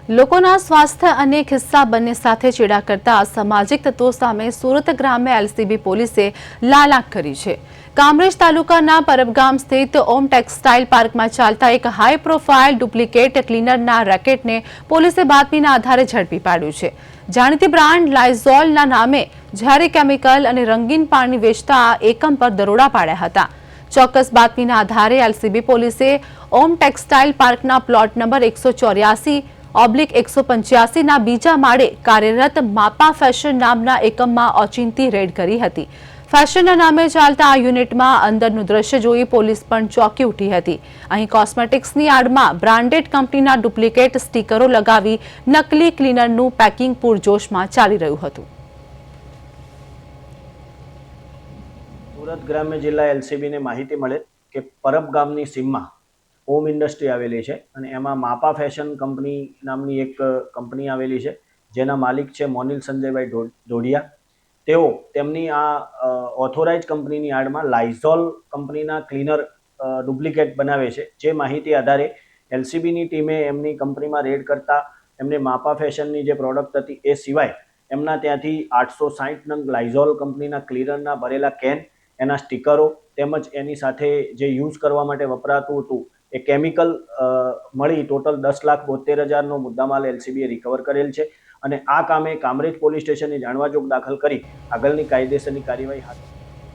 લોકોના સ્વાસ્થ્ય અને ખિસ્સા બંને સાથે ચેડા કરતા અસામાજિક તત્વો સામે સુરત ગ્રામ્ય એલસીબી પોલીસે લાલાક કરી છે। કામરેજ તાલુકાના પરબગામ સ્થિત ઓમ ટેક્સટાઇલ પાર્કમાં ચાલતા એક હાઈ પ્રોફાઇલ ડુપ્લિકેટ ક્લીનરના રેકેટને પોલીસે બાતમીના આધારે ઝડપી પાડ્યું છે। જાણીતી બ્રાન્ડ લાઇઝોલના નામે ઝેરી કેમિકલ અને રંગીન પાણી વેચતા આ એકમ પર દરોડા પાડ્યા હતા। ચોક્કસ બાતમીના આધારે એલસીબી પોલીસે ઓમ ટેક્સટાઇલ પાર્કના પ્લોટ નંબર 184/185 ના બીજા માળે કાર્યરત માપા ફેશન નામના એકમમાં ઓચિંતી રેડ કરી હતી। ફેશનના નામે ચાલતા આ યુનિટમાં અંદરનું દ્રશ્ય જોઈ પોલીસ પણ ચોંકી ઉઠી હતી। અહીં કોસ્મેટિક્સની આડમાં બ્રાન્ડેડ કંપનીના ડુપ્લિકેટ સ્ટીકરો લગાવી નકલી ક્લીનરનું પેકિંગ પૂરજોશમાં ચાલી રહ્યું હતું। સુરત ગ્રામ્ય જિલ્લા એલસીબીને માહિતી મળે કે પરબ ગામની સીમમાં ઓમ ઇન્ડસ્ટ્રી આવેલી છે અને એમાં માપા ફેશન કંપની નામની એક કંપની આવેલી છે, જેના માલિક છે મોનિલ સંજયભાઈ ડોડિયા। તેઓ તેમની આ ઓથોરાઇઝ કંપનીની આડમાં લાઇઝોલ કંપનીના ક્લીનર ડુપ્લિકેટ બનાવે છે। જે માહિતી આધારે એલસીબીની ટીમે એમની કંપનીમાં રેડ કરતા એમને માપા ફેશનની જે પ્રોડક્ટ હતી એ સિવાય એમના ત્યાંથી 860 નંગ લાઇઝોલ કંપનીના ક્લીનરના ભરેલા કેન, એના સ્ટીકરો તેમજ એની સાથે જે યુઝ કરવા માટે વપરાતું હતું એ કેમિકલ મળી ટોટલ 10,72,000નો મુદ્દામાલ એલસીબીએ રિકવર કરેલ છે અને આ કામે કામરેજ પોલીસ સ્ટેશનની જાણવાજોગ દાખલ કરી આગળની કાયદેસરની કાર્યવાહી હાથ